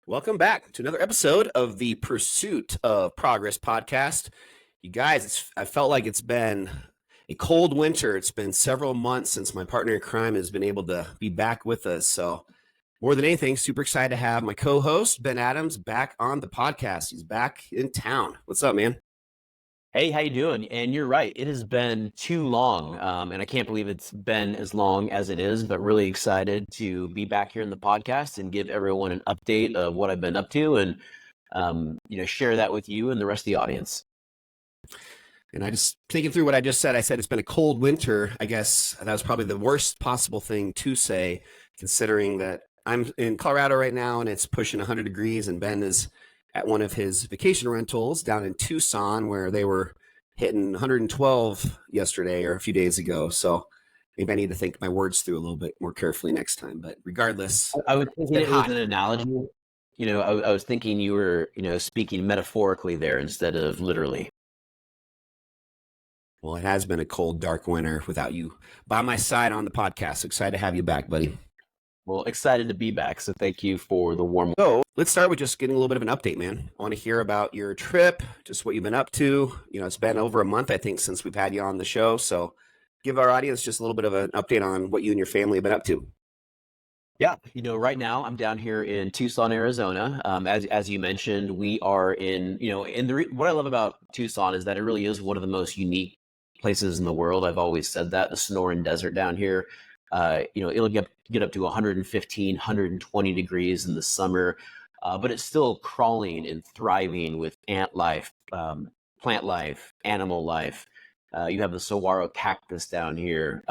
Welcome back to another episode of the Pursuit of Progress podcast. You guys, I felt like it's been a cold winter. It's been several months since my partner in crime has been able to be back with us. So, more than anything, super excited to have my co-host, Ben Adams, back on the podcast. He's back in town. What's up, man? Hey, how you doing? And you're right, it has been too long, and I can't believe it's been as long as it is, but really excited to be back here in the podcast and give everyone an update of what I've been up to and, share that with you and the rest of the audience. And I just thinking through what I just said. I said it's been a cold winter. I guess that was probably the worst possible thing to say, considering that I'm in Colorado right now and it's pushing 100 degrees, and Ben is at one of his vacation rentals down in Tucson where they were hitting 112 yesterday or a few days ago. So maybe I need to think my words through a little bit more carefully next time. But regardless, I was thinking it's it was hot. an analogy. I was thinking you were, speaking metaphorically there instead of literally. Well, it has been a cold, dark winter without you by my side on the podcast. So excited to have you back, buddy. Well, excited to be back, so thank you for the warm. So let's start with just getting a little bit of an update, man. I want to hear about your trip, just what you've been up to. It's been over a month, I think, since we've had you on the show. So give our audience just a little bit of an update on what you and your family have been up to. Yeah, right now I'm down here in Tucson, Arizona. As you mentioned, we are what I love about Tucson is that it really is one of the most unique places in the world. I've always said that the Sonoran Desert down here, it'll get up to 115, 120 degrees in the summer, but it's still crawling and thriving with ant life, plant life, animal life. You have the saguaro cactus down here.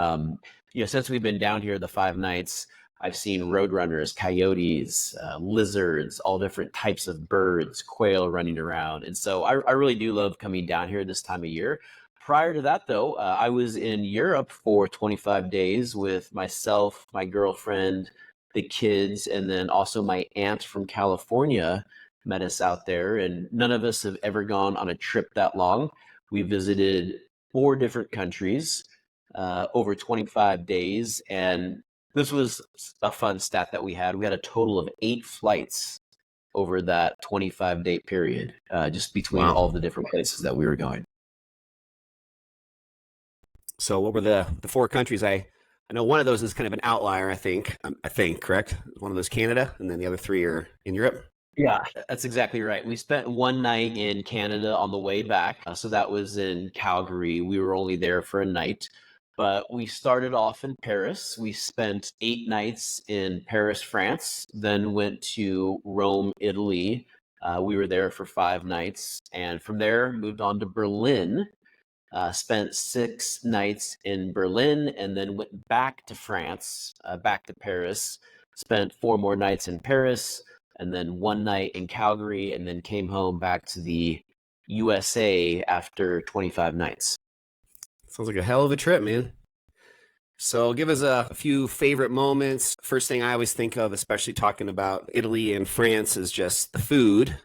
Since we've been down here the 5 nights, I've seen roadrunners, coyotes, lizards, all different types of birds, quail running around. And so I really do love coming down here this time of year. Prior to that, though, I was in Europe for 25 days with myself, my girlfriend, the kids, and then also my aunt from California met us out there. And none of us have ever gone on a trip that long. We visited 4 different countries over 25 days. And this was a fun stat that we had. We had a total of 8 flights over that 25-day period, just between all the different places that we were going. So what were the 4 countries? I know one of those is kind of an outlier, I think, correct? One of those Canada, and then the other 3 are in Europe. Yeah, that's exactly right. We spent one night in Canada on the way back. So that was in Calgary. We were only there for a night. But we started off in Paris. We spent 8 nights in Paris, France, then went to Rome, Italy. We were there for 5 nights. And from there, moved on to Berlin, spent 6 nights in Berlin, and then went back to France, back to Paris, spent 4 more nights in Paris, and then 1 night in Calgary, and then came home back to the USA after 25 nights. Sounds like a hell of a trip, man. So give us a few favorite moments. First thing I always think of, especially talking about Italy and France, is just the food.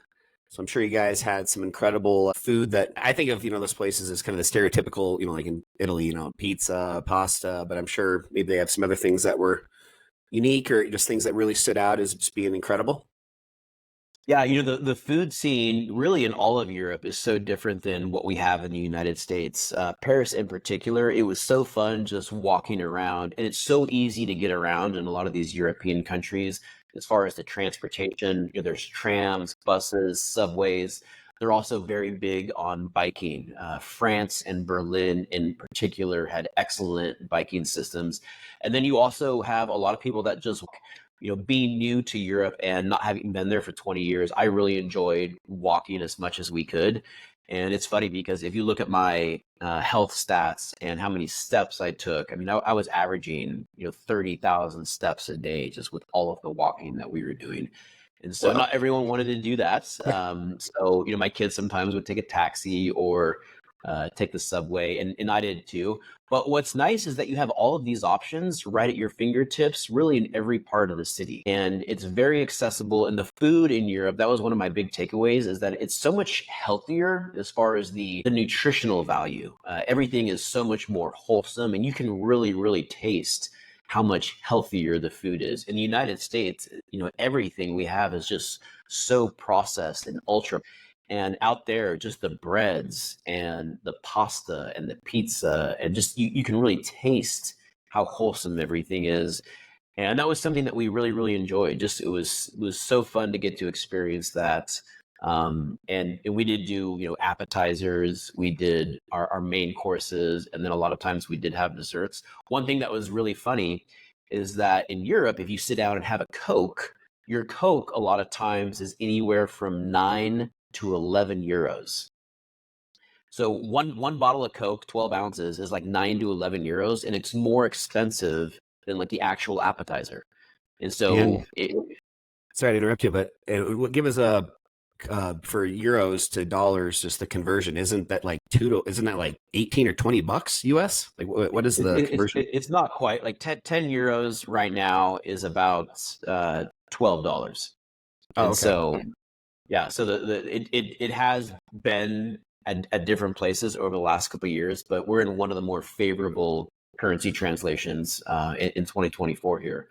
So I'm sure you guys had some incredible food that I think of, those places as kind of the stereotypical, like in Italy, pizza, pasta, but I'm sure maybe they have some other things that were unique or just things that really stood out as just being incredible. Yeah, the food scene really in all of Europe is so different than what we have in the United States. Paris in particular, it was so fun just walking around, and it's so easy to get around in a lot of these European countries as far as the transportation. There's trams, buses, subways. They're also very big on biking. France and Berlin in particular had excellent biking systems. And then you also have a lot of people that just being new to Europe and not having been there for 20 years, I really enjoyed walking as much as we could. And it's funny because if you look at my health stats and how many steps I took, I mean, I was averaging, 30,000 steps a day just with all of the walking that we were doing. And so not everyone wanted to do that. So, my kids sometimes would take a taxi or take the subway, and I did too. But what's nice is that you have all of these options right at your fingertips, really in every part of the city. And it's very accessible. And the food in Europe, that was one of my big takeaways, is that it's so much healthier as far as the nutritional value. Everything is so much more wholesome, and you can really, really taste how much healthier the food is. In the United States, everything we have is just so processed and ultra. And out there, just the breads and the pasta and the pizza, and just you can really taste how wholesome everything is. And that was something that we really, really enjoyed. Just it was so fun to get to experience that. And we did do, appetizers, we did our main courses, and then a lot of times we did have desserts. One thing that was really funny is that in Europe, if you sit down and have a Coke, your Coke a lot of times is anywhere from 9 to 11 euros. So one bottle of Coke, 12 ounces, is like 9 to 11 euros, and it's more expensive than like the actual appetizer. And And so sorry to interrupt you, but give us a for euros to dollars, just the conversion. Isn't that like 18 or 20 bucks US? Like what is the conversion? it's not quite like 10 euros right now is about $12. Oh, And okay. so, yeah, so it has been at different places over the last couple of years, but we're in one of the more favorable currency translations in 2024 here.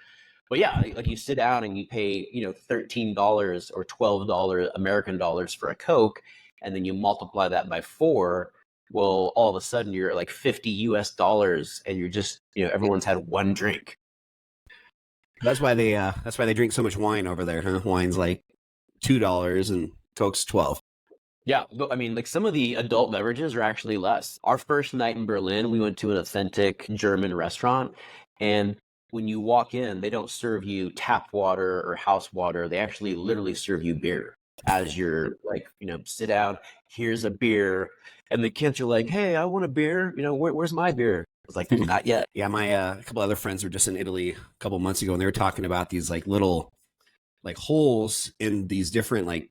But yeah, like you sit down and you pay, $13 or $12 American dollars for a Coke, and then you multiply that by four. Well, all of a sudden you're at like 50 US dollars, and you're just, everyone's had one drink. That's why they drink so much wine over there, huh? Wine's like $2 and Coke's 12. Yeah, but I mean, like some of the adult beverages are actually less. Our first night in Berlin, we went to an authentic German restaurant, and when you walk in, they don't serve you tap water or house water. They actually literally serve you beer as you're like, sit down, here's a beer. And the kids are like, hey, I want a beer. Where's my beer? I was like, not yet. Yeah, my a couple other friends were just in Italy a couple months ago, and they were talking about these like little like holes in these different like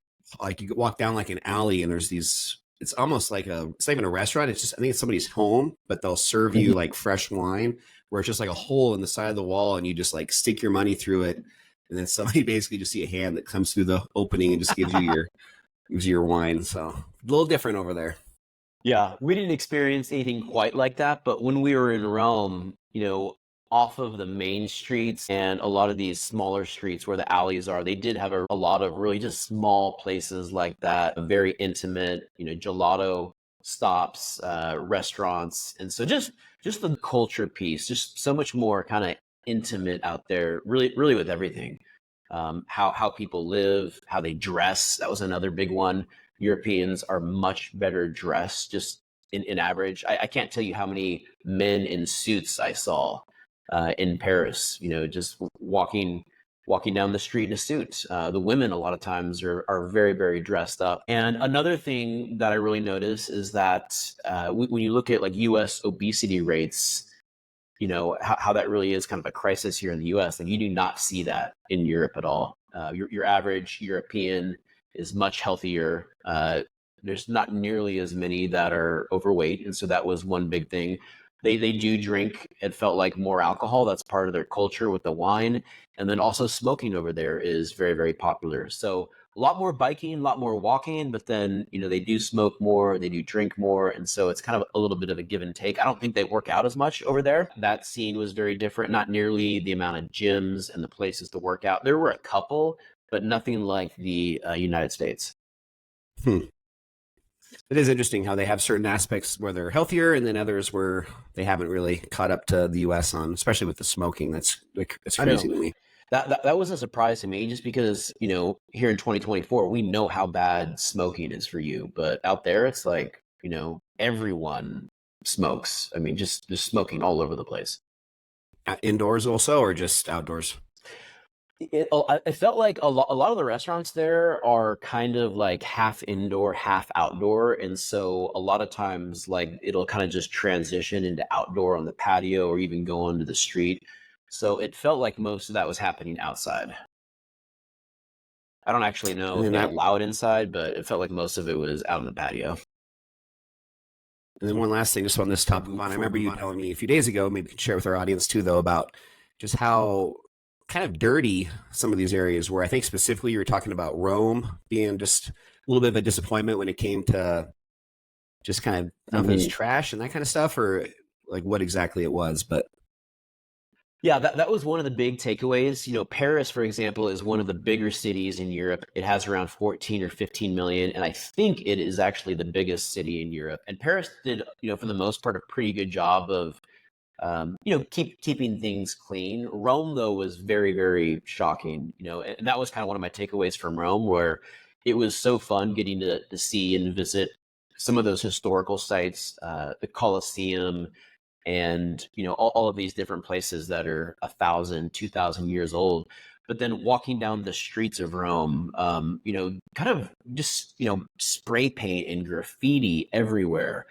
you could walk down like an alley, and there's these. It's almost like it's not even a restaurant. It's just I think it's somebody's home, but they'll serve you like fresh wine, where it's just like a hole in the side of the wall, and you just like stick your money through it, and then somebody basically just see a hand that comes through the opening and just gives you your wine. So a little different over there. Yeah, we didn't experience anything quite like that, but when we were in Rome, off of the main streets and a lot of these smaller streets where the alleys are, they did have a lot of really just small places like that, very intimate, gelato stops, restaurants. And so just the culture piece, just so much more kind of intimate out there, really, really with everything. How people live, how they dress. That was another big one. Europeans are much better dressed, just in average. I can't tell you how many men in suits I saw in Paris. Just walking down the street in a suit. The women a lot of times are very, very dressed up. And another thing that I really notice is that when you look at like U.S. obesity rates, how that really is kind of a crisis here in the U.S. Like you do not see that in Europe at all. Your average European is much healthier. There's not nearly as many that are overweight, and so that was one big thing. They do drink. It felt like more alcohol. That's part of their culture with the wine, and then also smoking over there is very, very popular. So a lot more biking, a lot more walking, but then they do smoke more, they do drink more, and so it's kind of a little bit of a give and take. I don't think they work out as much over there. That scene was very different. Not nearly the amount of gyms and the places to work out. There were a couple, but nothing like the United States. Hmm. It is interesting how they have certain aspects where they're healthier, and then others where they haven't really caught up to the U.S. on, especially with the smoking. That's I know. crazy to me. That was a surprise to me, just because here in 2024 we know how bad smoking is for you, but out there it's like everyone smokes. I mean, just smoking all over the place. Indoors also, or just outdoors? It felt like a lot of the restaurants there are kind of like half indoor, half outdoor, and so a lot of times like it'll kind of just transition into outdoor on the patio or even go onto the street. So it felt like most of that was happening outside. I don't actually know And if then they that, allow it inside, but it felt like most of it was out on the patio. and then one last thing, just on this topic, Vaughn. I remember you telling me a few days ago. Maybe you can share with our audience too, though, about just how kind of dirty some of these areas were. I think specifically you were talking about Rome being just a little bit of a disappointment when it came to just kind of, I don't know if it was Mhm. trash and that kind of stuff, or like what exactly it was. But Yeah, that was one of the big takeaways. Paris, for example, is one of the bigger cities in Europe. It has around 14 or 15 million, and I think it is actually the biggest city in Europe. And Paris did, for the most part, a pretty good job of, keeping things clean. Rome, though, was very, very shocking, and that was kind of one of my takeaways from Rome, where it was so fun getting to see and visit some of those historical sites, the Colosseum, and all of these different places that are 1,000, 2,000 years old. But then walking down the streets of Rome, kind of just spray paint and graffiti everywhere.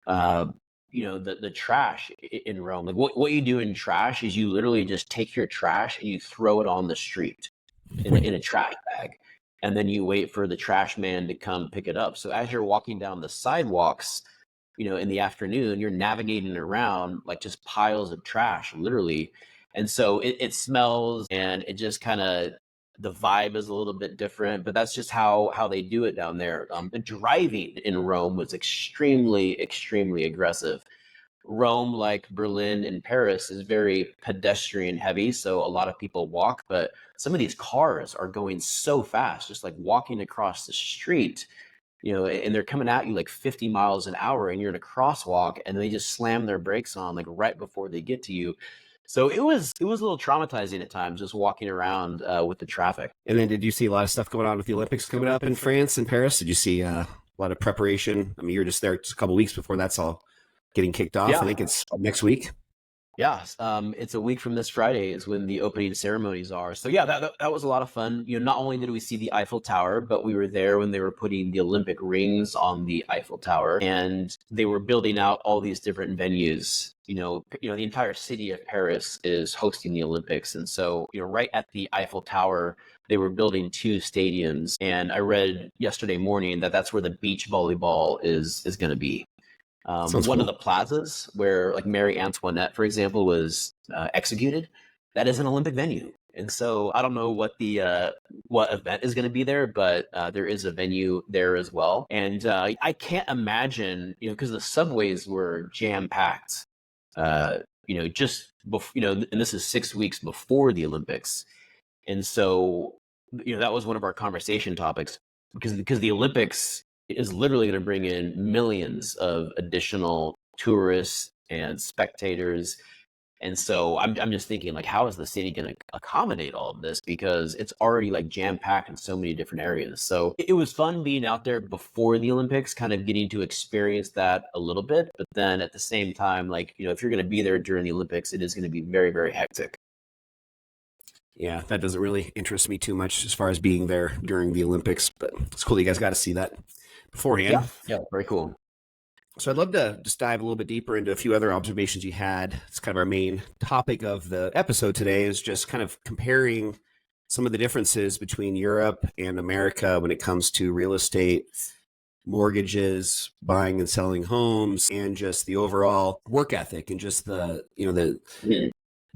uh, the trash in Rome, like what you do in trash is you literally just take your trash and you throw it on the street in a trash bag, and then you wait for the trash man to come pick it up. So as you're walking down the sidewalks, in the afternoon, you're navigating around like just piles of trash, literally. And so it smells, and it just kind of, the vibe is a little bit different, but that's just how they do it down there. The driving in Rome was extremely, extremely aggressive. Rome, like Berlin and Paris, is very pedestrian heavy, so a lot of people walk, but some of these cars are going so fast, just like walking across the street, and they're coming at you like 50 miles an hour, and you're in a crosswalk, and they just slam their brakes on like right before they get to you. So it was a little traumatizing at times, just walking around with the traffic. And then did you see a lot of stuff going on with the Olympics coming up in France and Paris? Did you see a lot of preparation? I mean, you're just there just a couple weeks before that's all getting kicked off. I Yeah. think it's next week. Yeah, it's a week from this Friday is when the opening ceremonies are. So yeah, that was a lot of fun. Not only did we see the Eiffel Tower, but we were there when they were putting the Olympic rings on the Eiffel Tower, and they were building out all these different venues. The entire city of Paris is hosting the Olympics, and so right at the Eiffel Tower, they were building two stadiums. And I read yesterday morning that that's where the beach volleyball is going to be. Sounds One of cool. the plazas where like Mary Antoinette, for example, was executed, that is an Olympic venue. And so I don't know what event is going to be there, but there is a venue there as well. And I can't imagine, because the subways were jam packed. Just before, and this is 6 weeks before the Olympics, and so that was one of our conversation topics, because the Olympics is literally going to bring in millions of additional tourists and spectators. And so I'm just thinking, like, how is the city going to accommodate all of this, because it's already like jam packed in so many different areas. So it was fun being out there before the Olympics, kind of getting to experience that a little bit. But then at the same time, like, if you're going to be there during the Olympics, it is going to be very, very hectic. Yeah, that doesn't really interest me too much as far as being there during the Olympics, but it's cool that you guys got to see that beforehand. Yeah, very cool. So I'd love to just dive a little bit deeper into a few other observations you had. It's kind of our main topic of the episode today, is just kind of comparing some of the differences between Europe and America when it comes to real estate, mortgages, buying and selling homes, and just the overall work ethic, and just Mhm.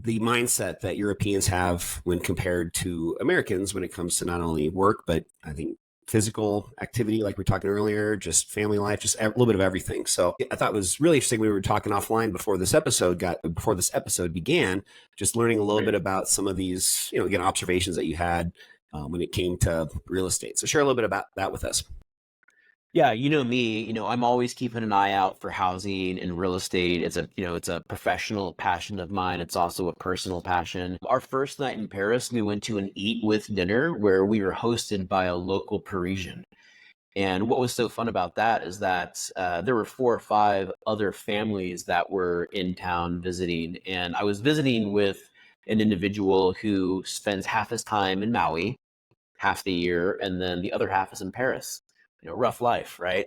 the mindset that Europeans have when compared to Americans when it comes to not only work, but I think physical activity, like we were talking earlier, just family life, just a little bit of everything. So I thought it was really interesting. We were talking offline before this episode began, just learning a little bit about some of these, again, observations that you had when it came to real estate. So share a little bit about that with us. Yeah, me, I'm always keeping an eye out for housing and real estate. It's a professional passion of mine. It's also a personal passion. Our first night in Paris, we went to an eat with dinner where we were hosted by a local Parisian. And what was so fun about that is that there were 4 or 5 other families that were in town visiting. And I was visiting with an individual who spends half his time in Maui, half the year, and then the other half is in Paris. Rough life, right?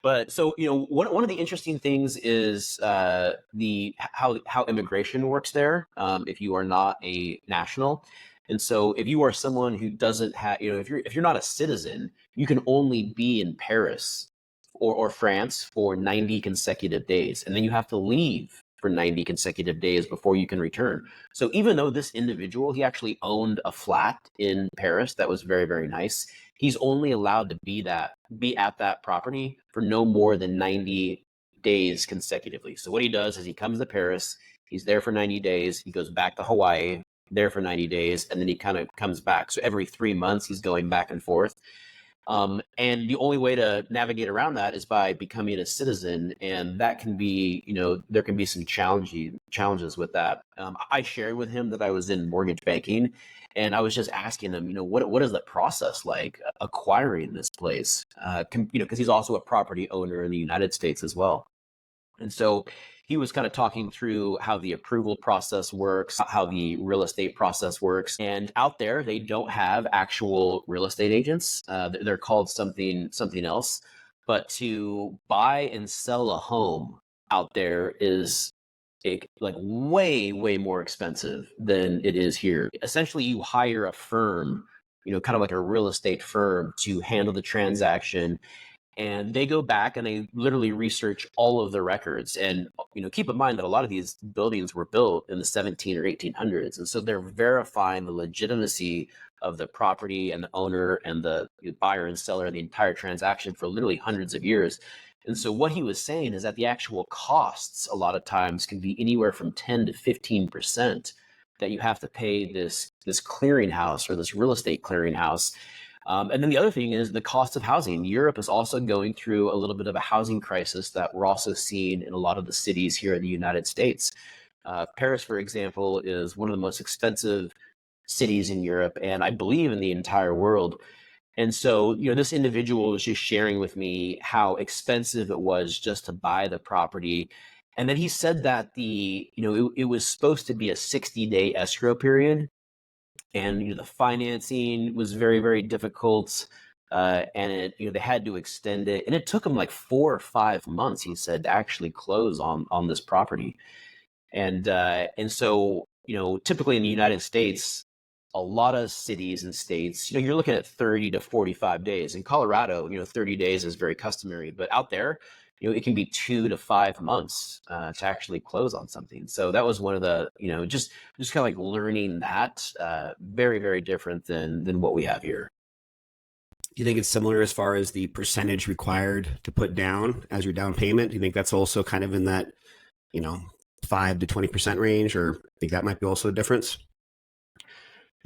But so one of the interesting things is the how immigration works there. If you are not a national, and so if you are someone who doesn't have, if you're not a citizen, you can only be in Paris or France for 90 consecutive days, and then you have to leave for 90 consecutive days before you can return. So even though this individual, he actually owned a flat in Paris that was very, very nice, he's only allowed to be at that property for no more than 90 days consecutively. So what he does is he comes to Paris, He's there for 90 days. He goes back to Hawaii, there for 90 days, and then he kind of comes back. So every 3 months, he's going back and forth. And the only way to navigate around that is by becoming a citizen. And that can be, there can be some challenges with that. I shared with him that I was in mortgage banking, and I was just asking him, what is the process like acquiring this place? Because he's also a property owner in the United States as well. And so he was kind of talking through how the approval process works, how the real estate process works. And out there, they don't have actual real estate agents. They're called something else. But to buy and sell a home out there is like way, way more expensive than it is here. Essentially, you hire a firm, kind of like a real estate firm, to handle the transaction, and they go back and they literally research all of the records. And keep in mind that a lot of these buildings were built in the 17 or 1800s, and so they're verifying the legitimacy of the property and the owner and the buyer and seller and the entire transaction for literally hundreds of years. And so what he was saying is that the actual costs a lot of times can be anywhere from 10 to 15% that you have to pay this clearinghouse or this real estate clearinghouse. And then the other thing is the cost of housing. Europe is also going through a little bit of a housing crisis that we're also seeing in a lot of the cities here in the United States. Paris, for example, is one of the most expensive cities in Europe, and I believe in the entire world. And so, this individual was just sharing with me how expensive it was just to buy the property. And then he said that it was supposed to be a 60-day escrow period. And the financing was very, very difficult, and they had to extend it, and it took them like 4 or 5 months, he said, to actually close on this property. And so typically in the United States, a lot of cities and states, you're looking at 30 to 45 days. In Colorado, 30 days is very customary, but out there, it can be 2 to 5 months to actually close on something. So that was one of the, just kind of like learning that, very, very different than what we have here. Do you think it's similar as far as the percentage required to put down as your down payment? Do you think that's also kind of in that, 5 to 20% range, or think that might be also a difference?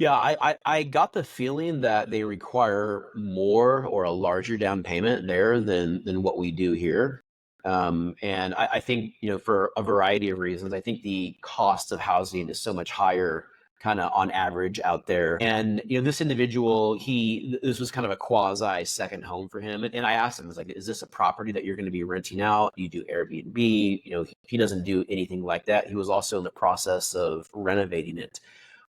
Yeah, I got the feeling that they require more or a larger down payment there than what we do here. And I think, for a variety of reasons, I think the cost of housing is so much higher kind of on average out there. And, this individual, this was kind of a quasi second home for him. And I asked him, I was like, is this a property that you're going to be renting out? Do you do Airbnb? He doesn't do anything like that. He was also in the process of renovating it.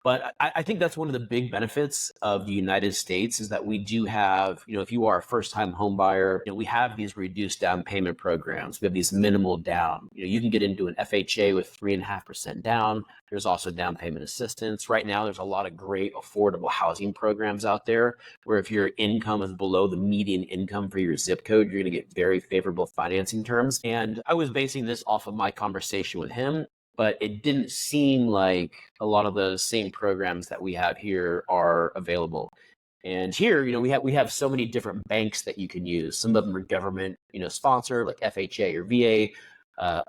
But I think that's one of the big benefits of the United States is that we do have, if you are a first-time home buyer, we have these reduced down payment programs. We have these minimal down. You can get into an FHA with 3.5% down. There's also down payment assistance. Right now, there's a lot of great affordable housing programs out there where if your income is below the median income for your zip code, you're going to get very favorable financing terms. And I was basing this off of my conversation with him, but it didn't seem like a lot of the same programs that we have here are available. And here, we have so many different banks that you can use. Some of them are government, sponsored, like FHA or VA.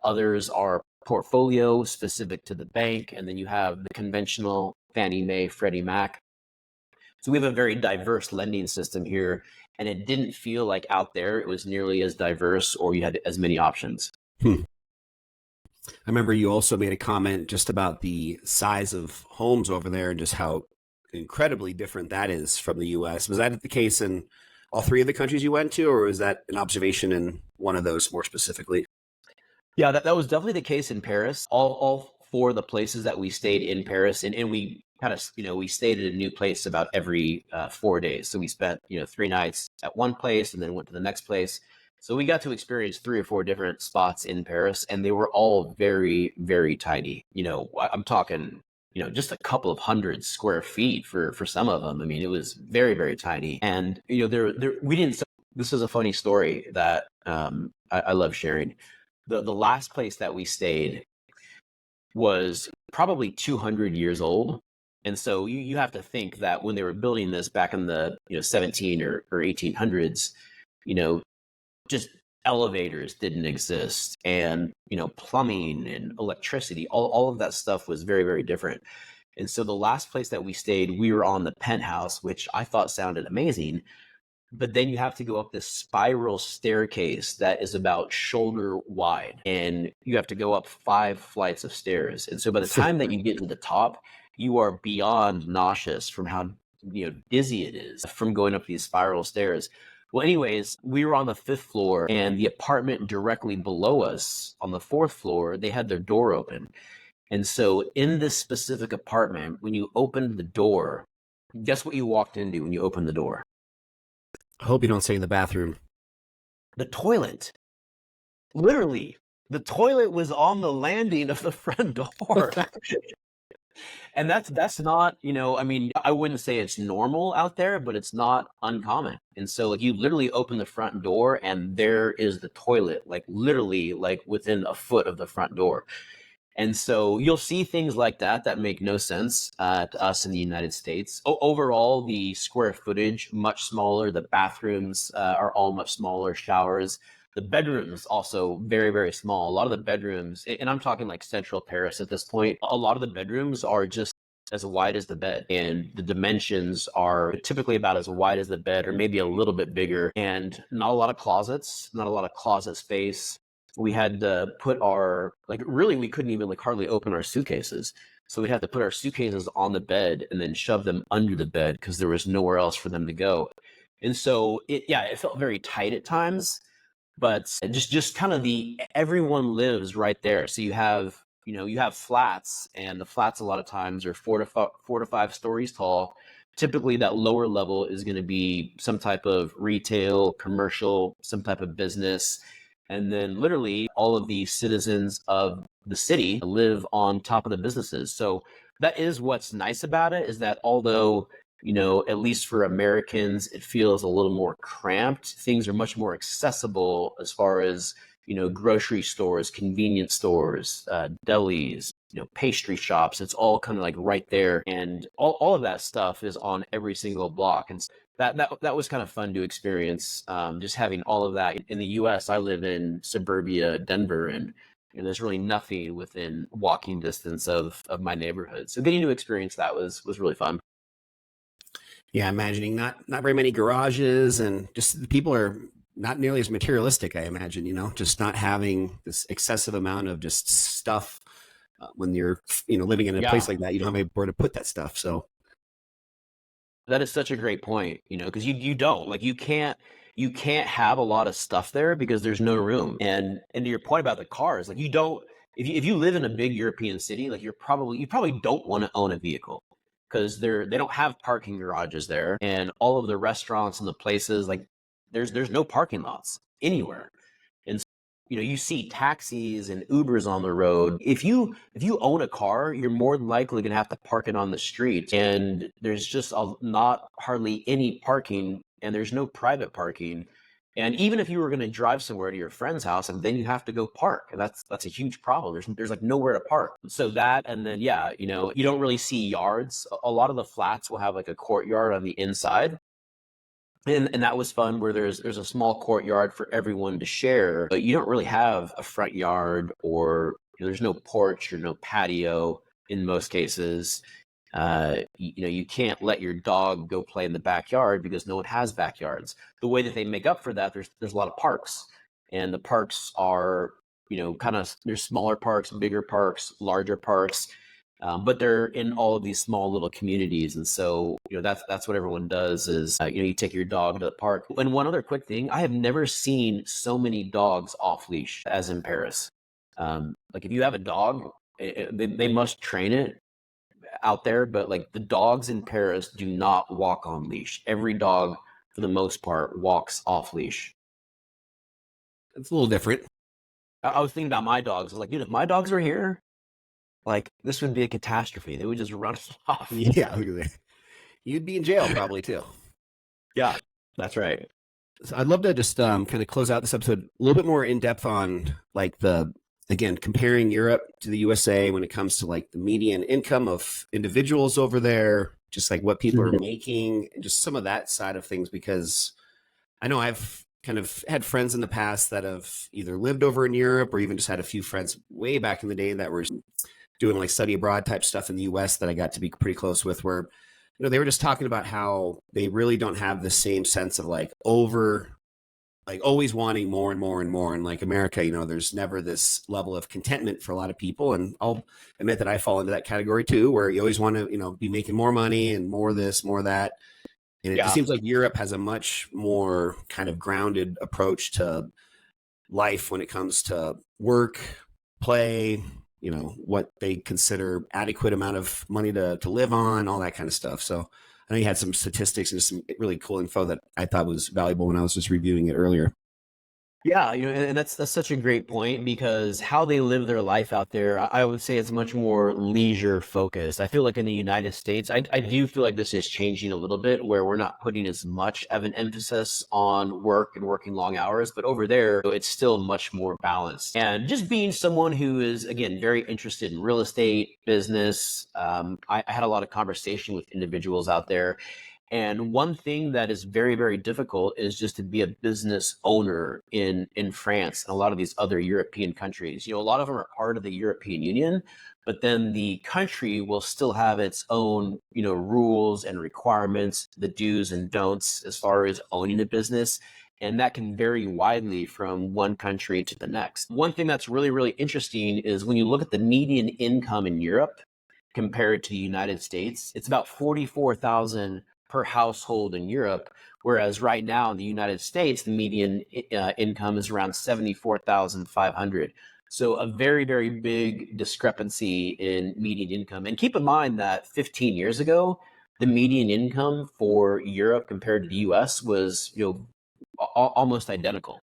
Others are portfolio specific to the bank, and then you have the conventional Fannie Mae, Freddie Mac. So we have a very diverse lending system here, and it didn't feel like out there it was nearly as diverse or you had as many options. I remember you also made a comment just about the size of homes over there and just how incredibly different that is from the U.S. Was that the case in all three of the countries you went to, or was that an observation in one of those more specifically? Yeah, that was definitely the case in Paris. All four of the places that we stayed in Paris, and we kind of, we stayed at a new place about every 4 days. So we spent, 3 nights at one place and then went to the next place. So we got to experience 3 or 4 different spots in Paris, and they were all very, very tiny. I'm talking, just a couple of hundred square feet for some of them. I mean, it was very, very tiny. And, we didn't, this is a funny story that I love sharing. The last place that we stayed was probably 200 years old. And so you have to think that when they were building this back in the 17 or 1800s, just elevators didn't exist, and plumbing and electricity, all of that stuff was very, very different. And so the last place that we stayed, we were on the penthouse, which I thought sounded amazing. But then you have to go up this spiral staircase that is about shoulder wide, and you have to go up 5 flights of stairs. And so by the time that you get to the top, you are beyond nauseous from how dizzy it is from going up these spiral stairs. Well, anyways, we were on the 5th floor, and the apartment directly below us on the 4th floor, they had their door open. And so in this specific apartment, when you opened the door, guess what you walked into when you opened the door? I hope you don't say in the bathroom. The toilet. Literally, the toilet was on the landing of the front door. And that's not, I mean, I wouldn't say it's normal out there, but it's not uncommon. And so like you literally open the front door and there is the toilet, like literally like within a foot of the front door. And so you'll see things like that make no sense to us in the United States. Overall, the square footage, much smaller. The bathrooms are all much smaller, showers. The bedrooms also very, very small. A lot of the bedrooms, and I'm talking like central Paris at this point, a lot of the bedrooms are just as wide as the bed. And the dimensions are typically about as wide as the bed or maybe a little bit bigger. And not a lot of closets, not a lot of closet space. We had to put we couldn't even hardly open our suitcases. So we'd have to put our suitcases on the bed and then shove them under the bed because there was nowhere else for them to go. And so it felt very tight at times, but just kind of everyone lives right there. So you have flats, and the flats a lot of times are 4 to 5 stories tall. Typically that lower level is going to be some type of retail, commercial, some type of business. And then literally all of the citizens of the city live on top of the businesses. So that is what's nice about it, is that although, at least for Americans, it feels a little more cramped, things are much more accessible as far as, grocery stores, convenience stores, delis, pastry shops. It's all kind of like right there. And all of that stuff is on every single block. And that was kind of fun to experience, just having all of that. In the US, I live in suburbia Denver, and there's really nothing within walking distance of my neighborhood. So getting to experience that was really fun. Yeah, imagining not very many garages, and just the people are not nearly as materialistic, I imagine, just not having this excessive amount of just stuff. When you're, living in a place like that, you don't have anywhere to put that stuff. So that is such a great point, because you don't you can't have a lot of stuff there because there's no room. And to your point about the cars, you don't, if you live in a big European city, you probably don't want to own a vehicle because they don't have parking garages there, and all of the restaurants and the places, there's no parking lots anywhere. And so, you see taxis and Ubers on the road. If you own a car, you're more than likely going to have to park it on the street, and there's just not hardly any parking, and there's no private parking. And even if you were going to drive somewhere to your friend's house, and then you have to go park, and that's a huge problem. There's nowhere to park. So that, and then you don't really see yards. A lot of the flats will have a courtyard on the inside. And that was fun, where there's a small courtyard for everyone to share, but you don't really have a front yard, or there's no porch or no patio in most cases. You can't let your dog go play in the backyard because no one has backyards. The way that they make up for that, there's a lot of parks, and the parks are there's smaller parks, bigger parks, larger parks. But they're in all of these small little communities. And so, that's what everyone does is, you take your dog to the park. And one other quick thing, I have never seen so many dogs off leash as in Paris. If you have a dog, they must train it out there, but the dogs in Paris do not walk on leash. Every dog, for the most part, walks off leash. it's a little different. I was thinking about my dogs. I was like, dude, if my dogs were here, this would be a catastrophe. They would just run us off. Yeah, you'd be in jail probably too. Yeah, that's right. So I'd love to just kind of close out this episode a little bit more in depth on again, comparing Europe to the USA when it comes to the median income of individuals over there, just what people are making, and just some of that side of things, because I know I've kind of had friends in the past that have either lived over in Europe or even just had a few friends way back in the day that were doing like study abroad type stuff in the US that I got to be pretty close with, where, they were just talking about how they really don't have the same sense of like always wanting more and more and more. And like America, there's never this level of contentment for a lot of people. And I'll admit that I fall into that category too, where you always want to, be making more money and more this, more that. And it just Yeah. seems like Europe has a much more kind of grounded approach to life when it comes to work, play, what they consider adequate amount of money to live on, all that kind of stuff. So I know you had some statistics and just some really cool info that I thought was valuable when I was just reviewing it earlier. Yeah, and that's such a great point because how they live their life out there, I would say it's much more leisure focused. I feel like in the United States, I do feel like this is changing a little bit where we're not putting as much of an emphasis on work and working long hours, but over there, it's still much more balanced. And just being someone who is, again, very interested in real estate, business, I had a lot of conversation with individuals out there. And one thing that is very, very difficult is just to be a business owner in France and a lot of these other European countries. A lot of them are part of the European Union, but then the country will still have its own, rules and requirements, the do's and don'ts as far as owning a business. And that can vary widely from one country to the next. One thing that's really, really interesting is when you look at the median income in Europe compared to the United States, it's about 44,000 per household in Europe, whereas right now in the United States, the median income is around 74,500. So a very, very big discrepancy in median income. And keep in mind that 15 years ago, the median income for Europe compared to the US was, almost identical.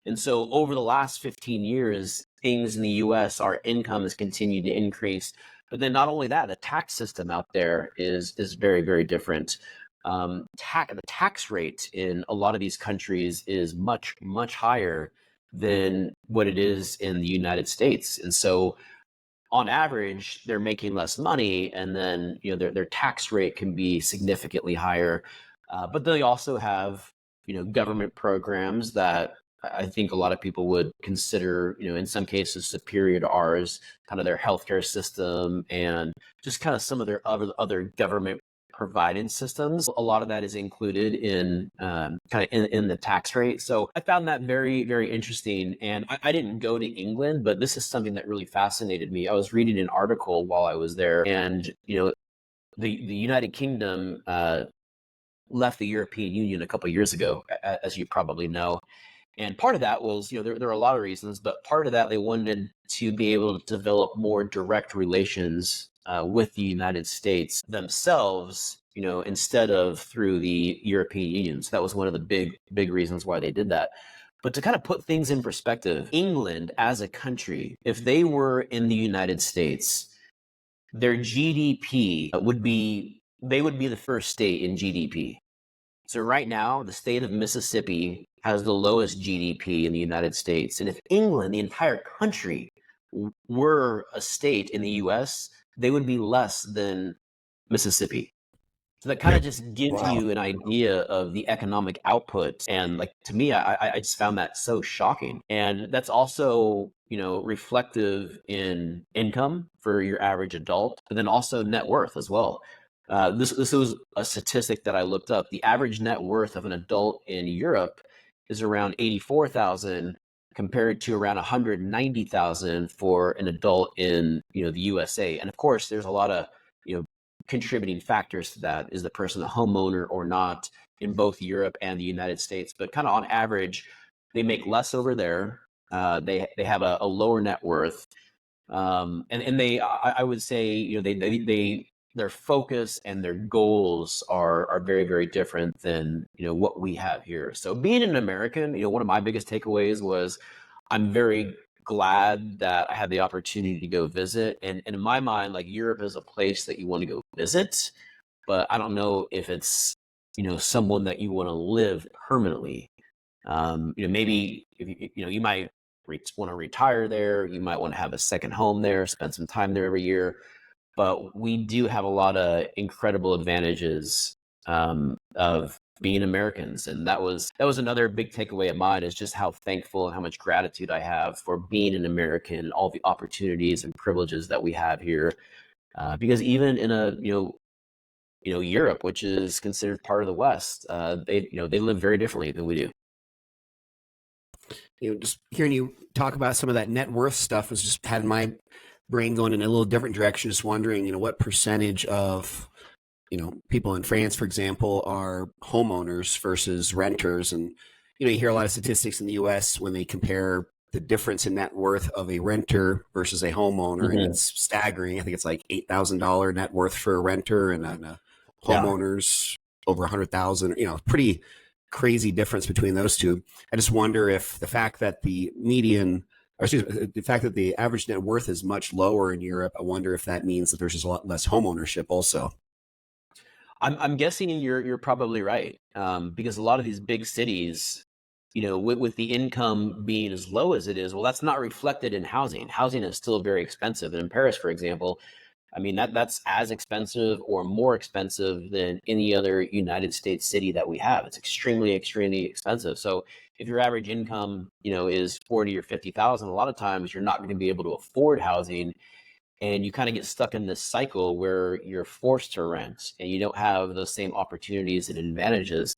And so over the last 15 years, things in the US, our income has continued to increase. But then not only that, the tax system out there is very, very different. The tax rate in a lot of these countries is much, much higher than what it is in the United States. And so on average, they're making less money, and then their tax rate can be significantly higher. But they also have government programs that I think a lot of people would consider in some cases superior to ours, kind of their healthcare system and just kind of some of their other government provided systems. A lot of that is included in kind of in the tax rate. So I found that very, very interesting. And I didn't go to England, but this is something that really fascinated me. I was reading an article while I was there, and the United Kingdom left the European Union a couple of years ago, as you probably know. And part of that was, there are a lot of reasons, but part of that they wanted to be able to develop more direct relations with the United States themselves, instead of through the European Union. So that was one of the big reasons why they did that. But to kind of put things in perspective, England as a country, if they were in the United States, their GDP they would be the first state in GDP. So right now, the state of Mississippi has the lowest GDP in the United States. And if England, the entire country, were a state in the US, they would be less than Mississippi. So that kind of just gives Wow. you an idea of the economic output. And like to me, I just found that so shocking. And that's also, reflective in income for your average adult, but then also net worth as well. This was a statistic that I looked up. The average net worth of an adult in Europe is around 84,000 compared to around 190,000 for an adult in the USA. And of course, there's a lot of contributing factors to that. Is the person a homeowner or not in both Europe and the United States? But kind of on average, they make less over there. They have a lower net worth, and I would say they their focus and their goals are very, very different than what we have here. So being an American, one of my biggest takeaways was I'm very glad that I had the opportunity to go visit. And in my mind, like Europe is a place that you want to go visit, but I don't know if it's someone that you want to live permanently. Maybe if you might want to retire there, you might want to have a second home there, spend some time there every year. But we do have a lot of incredible advantages of being Americans. And that was another big takeaway of mine, is just how thankful and how much gratitude I have for being an American, all the opportunities and privileges that we have here. Because even in a Europe, which is considered part of the West, they live very differently than we do. Just hearing you talk about some of that net worth stuff was just had my brain going in a little different direction. Just wondering, what percentage of people in France, for example, are homeowners versus renters. And, you hear a lot of statistics in the US when they compare the difference in net worth of a renter versus a homeowner. And it's staggering. I think it's like $8,000 net worth for a renter, and then a homeowners over 100,000, pretty crazy difference between those two. I just wonder if the fact that the average net worth is much lower in Europe, I wonder if that means that there's just a lot less home ownership also. I'm guessing you're probably right, because a lot of these big cities, with the income being as low as it is, well, that's not reflected in housing. Housing is still very expensive, and in Paris, for example, I mean that's as expensive or more expensive than any other United States city that we have. It's extremely, extremely expensive. So if your average income, is 40 or 50,000, a lot of times you're not going to be able to afford housing, and you kind of get stuck in this cycle where you're forced to rent and you don't have those same opportunities and advantages.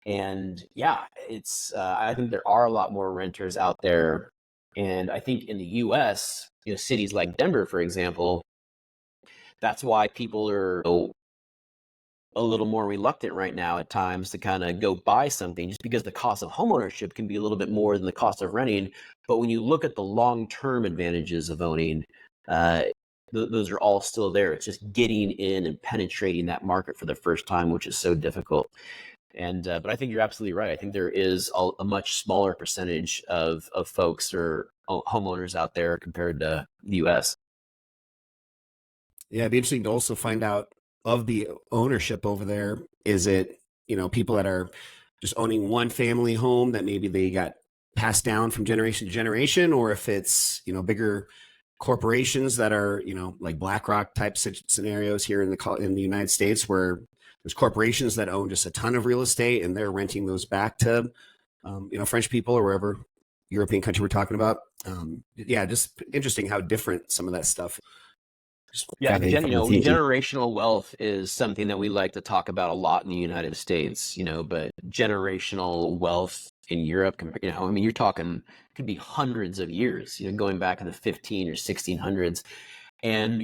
And yeah, it's I think there are a lot more renters out there. And I think in the US, cities like Denver, for example, that's why people are a little more reluctant right now at times to kind of go buy something, just because the cost of homeownership can be a little bit more than the cost of renting. But when you look at the long-term advantages of owning, uh, those are all still there. It's just getting in and penetrating that market for the first time, which is so difficult. And but I think you're absolutely right. I think there is a much smaller percentage of folks or homeowners out there compared to the U.S. Yeah, it'd be interesting to also find out of the ownership over there. Is it, people that are just owning one family home that maybe they got passed down from generation to generation, or if it's, bigger corporations that are, like BlackRock type scenarios here in the United States, where there's corporations that own just a ton of real estate and they're renting those back to, French people or wherever European country we're talking about. Yeah, just interesting how different some of that stuff. Yeah, Thinking. generational wealth is something that we like to talk about a lot in the United States, but generational wealth in Europe, I mean, you're talking could be hundreds of years, going back in the 15 or 1600s. And,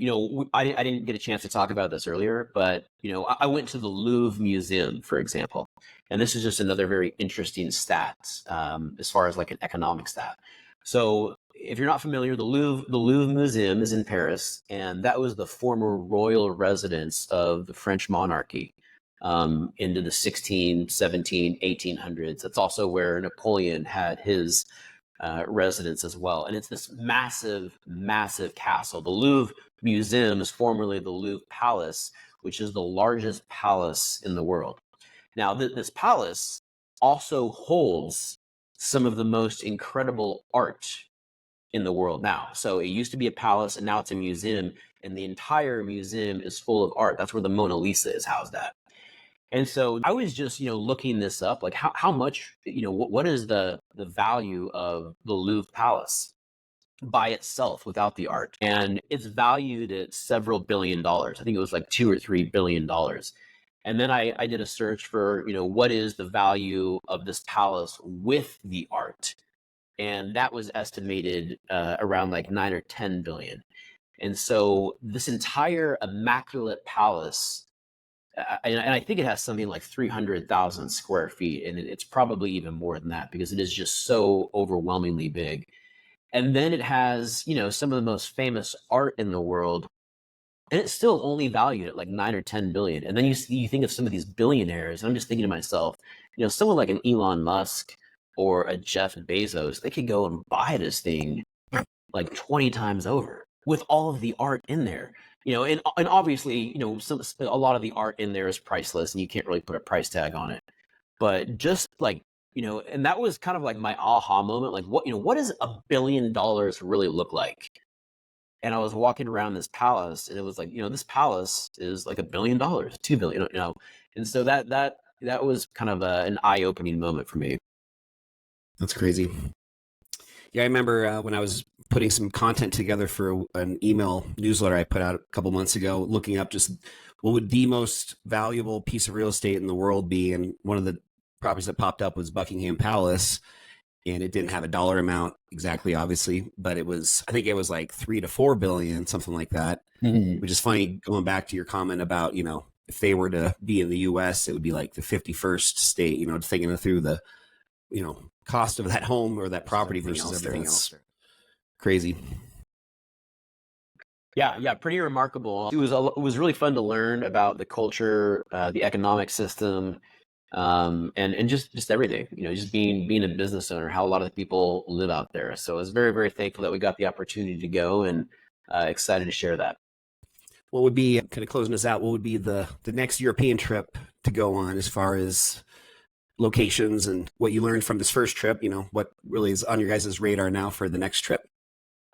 I didn't get a chance to talk about this earlier, but, I went to the Louvre Museum, for example, and this is just another very interesting stat, as far as like an economic stat. So if you're not familiar, the Louvre Museum is in Paris, and that was the former royal residence of the French monarchy, into the 16, 17, 1800s. That's also where Napoleon had his residence as well. And it's this massive, massive castle. The Louvre Museum is formerly the Louvre Palace, which is the largest palace in the world. Now, this palace also holds some of the most incredible art in the world now. So it used to be a palace and now it's a museum, and the entire museum is full of art. That's where the Mona Lisa is housed at. And so I was just, looking this up, like how much, what is the value of the Louvre Palace by itself without the art? And it's valued at several $billion. I think it was like $2 or $3 billion. And then I did a search for, what is the value of this palace with the art? And that was estimated around like 9 or 10 billion. And so this entire immaculate palace, and I think it has something like 300,000 square feet, and it's probably even more than that because it is just so overwhelmingly big. And then it has, some of the most famous art in the world, and it's still only valued at like 9 or 10 billion. And then you think of some of these billionaires, and I'm just thinking to myself, someone like an Elon Musk or a Jeff Bezos, they could go and buy this thing like 20 times over with all of the art in there. And obviously, a lot of the art in there is priceless and you can't really put a price tag on it. But just like, and that was kind of like my aha moment. Like, what does $1 billion really look like? And I was walking around this palace and it was like, this palace is like $1 billion, 2 billion, And so that that was kind of an eye-opening moment for me. That's crazy. Yeah, I remember when I was putting some content together for an email newsletter I put out a couple months ago, looking up just what would the most valuable piece of real estate in the world be. And one of the properties that popped up was Buckingham Palace. And it didn't have a dollar amount exactly, obviously, but I think it was like 3 to 4 billion, something like that, which is funny going back to your comment about, if they were to be in the US, it would be like the 51st state, thinking through the, cost of that home or that property versus everything else. Crazy. Yeah, pretty remarkable. It was really fun to learn about the culture, the economic system, and just everything. Just being a business owner, how a lot of the people live out there. So I was very, very thankful that we got the opportunity to go, and excited to share that. What would be, kind of closing us out, what would be the next European trip to go on as far as locations and what you learned from this first trip? What really is on your guys' radar now for the next trip?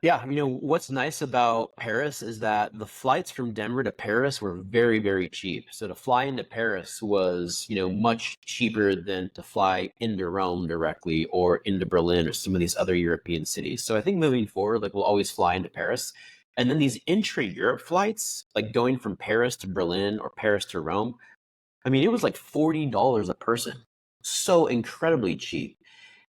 Yeah, what's nice about Paris is that the flights from Denver to Paris were very, very cheap. So to fly into Paris was, much cheaper than to fly into Rome directly or into Berlin or some of these other European cities. So I think moving forward, like we'll always fly into Paris. And then these intra-Europe flights, like going from Paris to Berlin or Paris to Rome, it was like $40 a person. So incredibly cheap.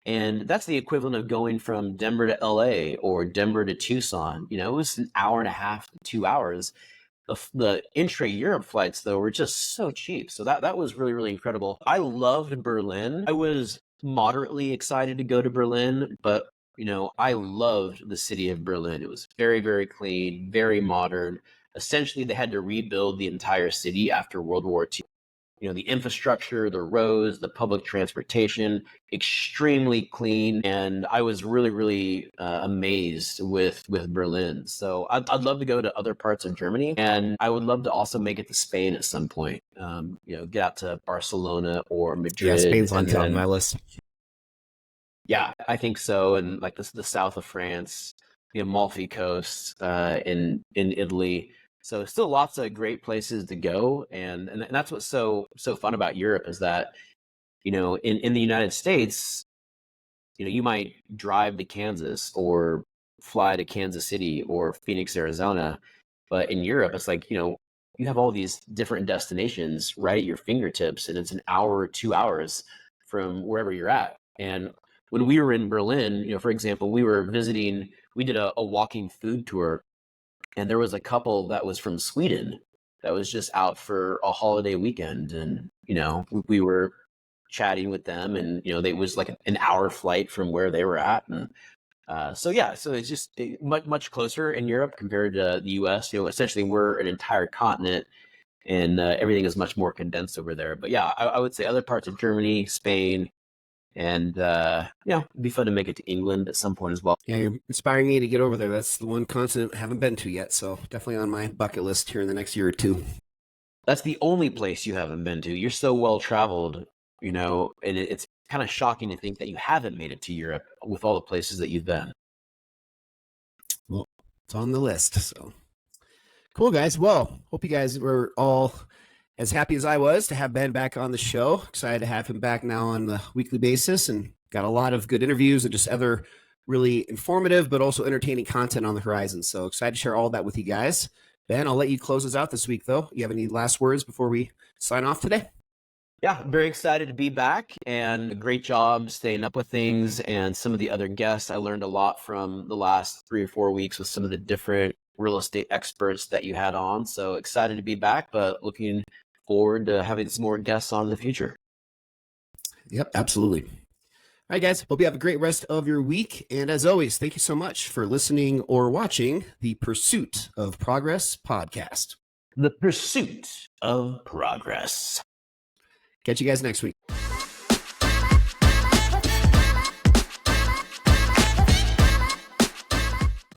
And that's the equivalent of going from Denver to LA or Denver to Tucson. It was an hour and a half to 2 hours. The intra-Europe flights, though, were just so cheap. So that was really, really incredible. I loved Berlin. I was moderately excited to go to Berlin, but, I loved the city of Berlin. It was very, very clean, very modern. Essentially, they had to rebuild the entire city after World War II. The infrastructure, the roads, the public transportation, extremely clean. And I was really, really amazed with Berlin. So I'd love to go to other parts of Germany. And I would love to also make it to Spain at some point. Get out to Barcelona or Madrid. Yeah, Spain's on top of my list. Yeah, I think so. And like the south of France, the Amalfi Coast in Italy. So still lots of great places to go, and that's what's so fun about Europe is that, in the United States, you might drive to Kansas or fly to Kansas City or Phoenix, Arizona, but in Europe, it's like, you have all these different destinations right at your fingertips, and it's an hour or 2 hours from wherever you're at. And when we were in Berlin, for example, we did a walking food tour. And there was a couple that was from Sweden that was just out for a holiday weekend. And, we were chatting with them and, they was like an hour flight from where they were at. And so it's just much, much closer in Europe compared to the US. Essentially we're an entire continent and everything is much more condensed over there. But yeah, I would say other parts of Germany, Spain, and it'd be fun to make it to England at some point as well. Yeah, you're inspiring me to get over there. That's the one continent I haven't been to yet, so definitely on my bucket list here in the next year or two. That's the only place you haven't been to. You're so well traveled, and it's kind of shocking to think that you haven't made it to Europe with all the places that you've been. Well, it's on the list. So cool, guys. Well, hope you guys were all as happy as I was to have Ben back on the show. Excited to have him back now on the weekly basis, and got a lot of good interviews and just other really informative but also entertaining content on the horizon. So excited to share all that with you guys. Ben, I'll let you close us out this week, though. You have any last words before we sign off today? Yeah, very excited to be back, and a great job staying up with things and some of the other guests. I learned a lot from the last 3 or 4 weeks with some of the different real estate experts that you had on. So excited to be back, but looking forward to having some more guests on in the future. Yep, absolutely. All right, guys. Hope you have a great rest of your week. And as always, thank you so much for listening or watching the Pursuit of Progress podcast. The Pursuit of Progress. Catch you guys next week.